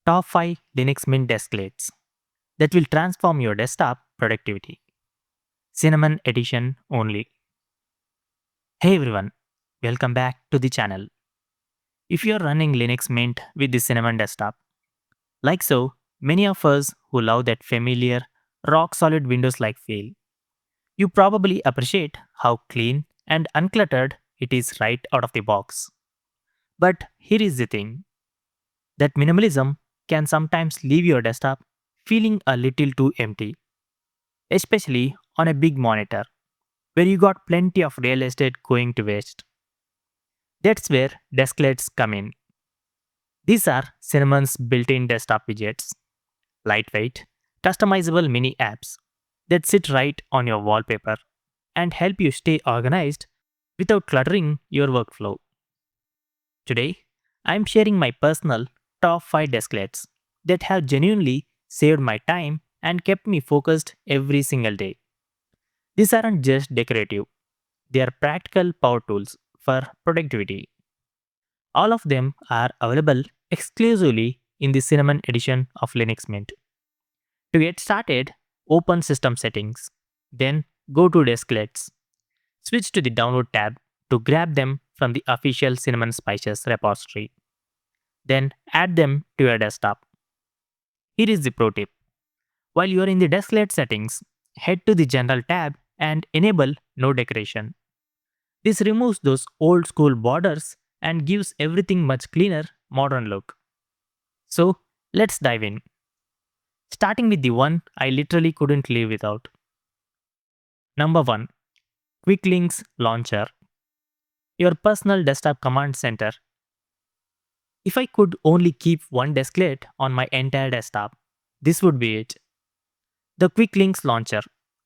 Top 5 Linux Mint Desklets that will transform your desktop productivity. Cinnamon edition only. Hey everyone, welcome back to the channel. If you're running Linux Mint with the Cinnamon desktop, like so, many of us who love that familiar, rock solid Windows like feel, you probably appreciate how clean and uncluttered it is right out of the box. But here is the thing, that minimalism can sometimes leave your desktop feeling a little too empty, especially on a big monitor where you got plenty of real estate going to waste. That's where desklets come in. These are Cinnamon's built-in desktop widgets, lightweight, customizable mini apps that sit right on your wallpaper and help you stay organized without cluttering your workflow. Today, I'm sharing my personal top 5 desklets that have genuinely saved my time and kept me focused every single day. These aren't just decorative, they are practical power tools for productivity. All of them are available exclusively in the Cinnamon edition of Linux Mint. To get started, open System Settings, then go to Desklets. Switch to the Download tab to grab them from the official Cinnamon Spices repository. Then add them to your desktop. Here is the pro tip. While you are in the Desklet settings, head to the General tab and enable No Decoration. This removes those old school borders and gives everything much cleaner, modern look. So, let's dive in. Starting with the one I literally couldn't live without. Number 1. Quick Links Launcher. Your personal desktop command center. If I could only keep one desklet on my entire desktop, this would be it. The Quick Links Launcher,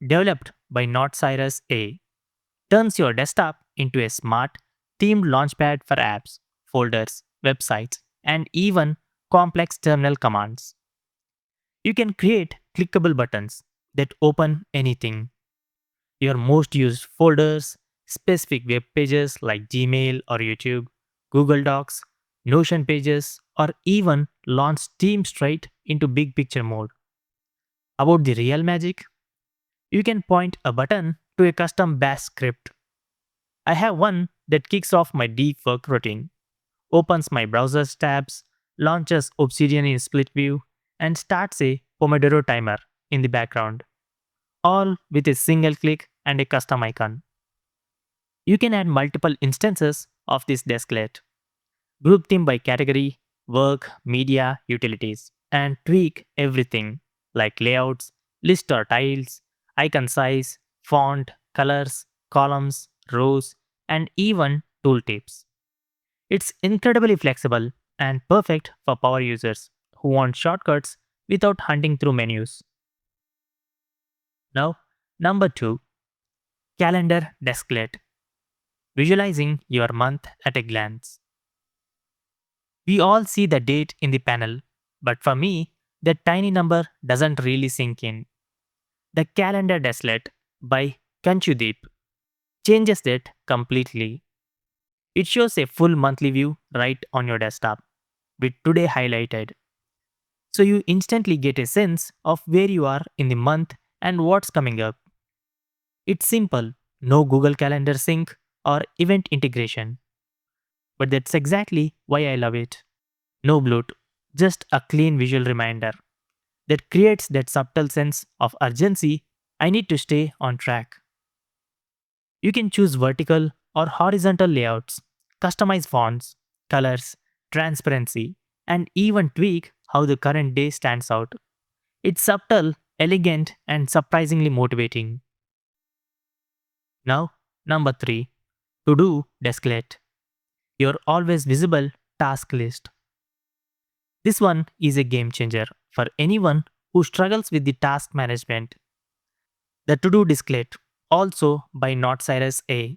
developed by Not Cyrus A, turns your desktop into a smart, themed launchpad for apps, folders, websites, and even complex terminal commands. You can create clickable buttons that open anything, your most used folders, specific web pages like Gmail or YouTube, Google Docs, Notion pages, or even launch Steam straight into big picture mode. About the real magic, you can point a button to a custom bash script. I have one that kicks off my deep work routine, opens my browser's tabs, launches Obsidian in split view, and starts a Pomodoro timer in the background, all with a single click and a custom icon. You can add multiple instances of this desklet, group them by category, work, media, utilities, and tweak everything like layouts, list or tiles, icon size, font, colors, columns, rows, and even tooltips. It's incredibly flexible and perfect for power users who want shortcuts without hunting through menus. Now, number 2, Calendar Desklet, visualizing your month at a glance. We all see the date in the panel, but for me, that tiny number doesn't really sink in. The Calendar Desklet by Kanchudeep changes that completely. It shows a full monthly view right on your desktop, with today highlighted. So you instantly get a sense of where you are in the month and what's coming up. It's simple, no Google Calendar sync or event integration. But that's exactly why I love it. No bloat, just a clean visual reminder that creates that subtle sense of urgency. I need to stay on track. You can choose vertical or horizontal layouts, customize fonts, colors, transparency, and even tweak how the current day stands out. It's subtle, elegant, and surprisingly motivating. Now, number 3, To Do Desklet, your always visible task list. This one is a game changer for anyone who struggles with the task management. The To Do Desklet, also by Not Cyrus A,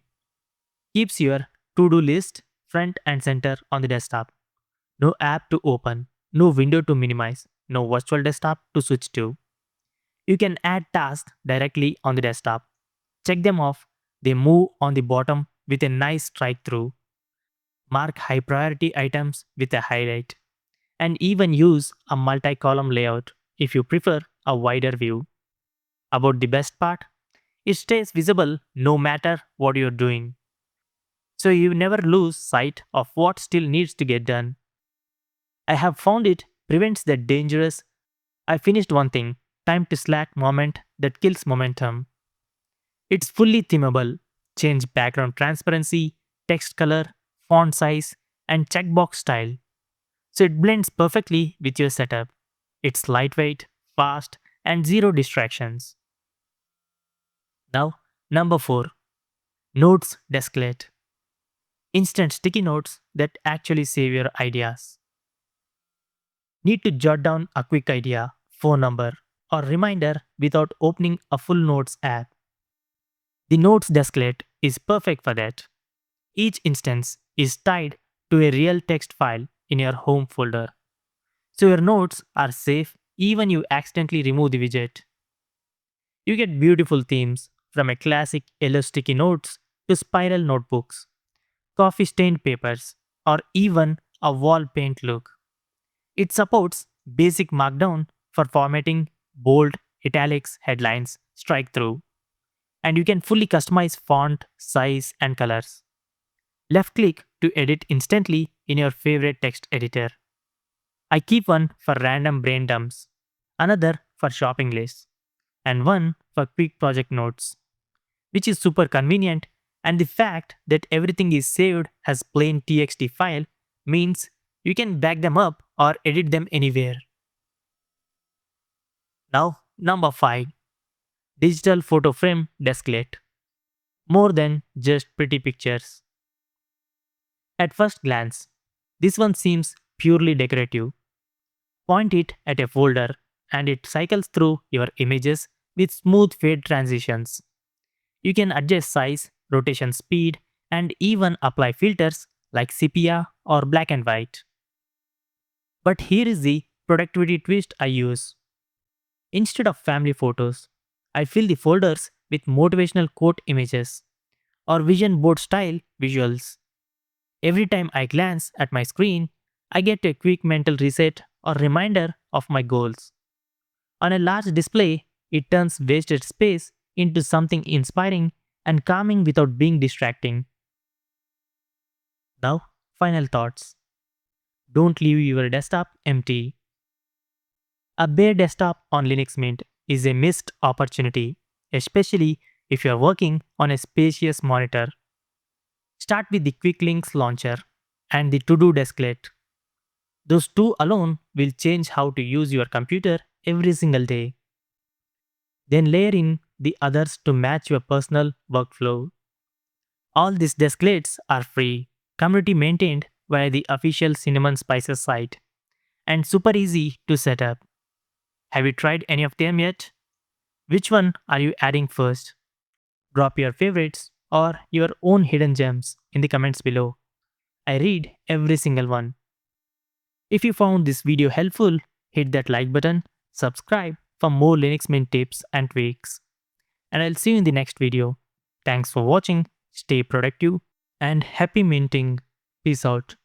keeps your to do list front and center on the desktop. No app to open, no window to minimize, no virtual desktop to switch to. You can add tasks directly on the desktop. Check them off, they move on the bottom with a nice strike through. Mark high priority items with a highlight, and even use a multi-column layout if you prefer a wider view. About the best part, it stays visible no matter what you're doing, so you never lose sight of what still needs to get done. I have found it prevents that dangerous "I finished one thing, time to slack" moment that kills momentum. It's fully themable, change background transparency, text color, font size, and checkbox style, so it blends perfectly with your setup. It's lightweight, fast, and zero distractions. Now, number 4, Notes Desklet. Instant sticky notes that actually save your ideas. Need to jot down a quick idea, phone number, or reminder without opening a full notes app? The Notes Desklet is perfect for that. Each instance is tied to a real text file in your home folder, so your notes are safe even you accidentally remove the widget. You get beautiful themes from a classic yellow sticky notes to spiral notebooks, coffee stained papers, or even a wall paint look. It supports basic markdown for formatting, bold, italics, headlines, strike through, and you can fully customize font, size, and colors. Left click to edit instantly in your favorite text editor. I keep one for random brain dumps, another for shopping lists, and one for quick project notes, which is super convenient. And the fact that everything is saved as plain txt file means you can back them up or edit them anywhere. Now, number 5, Digital Photo Frame Desklet. More than just pretty pictures. At first glance, this one seems purely decorative. Point it at a folder and it cycles through your images with smooth fade transitions. You can adjust size, rotation speed, and even apply filters like sepia or black and white. But here is the productivity twist I use. Instead of family photos, I fill the folders with motivational quote images or vision board style visuals. Every time I glance at my screen, I get a quick mental reset or reminder of my goals. On a large display, it turns wasted space into something inspiring and calming without being distracting. Now, final thoughts. Don't leave your desktop empty. A bare desktop on Linux Mint is a missed opportunity, especially if you are working on a spacious monitor. Start with the Quick Links launcher and the To Do Desklet. Those two alone will change how to use your computer every single day. Then layer in the others to match your personal workflow. All these desklets are free, community maintained via the official Cinnamon Spices site, and super easy to set up. Have you tried any of them yet? Which one are you adding first? Drop your favorites or your own hidden gems in the comments below. I read every single one. If you found this video helpful, hit that like button, subscribe for more Linux Mint tips and tweaks, and I'll see you in the next video. Thanks for watching, stay productive, and happy minting. Peace out.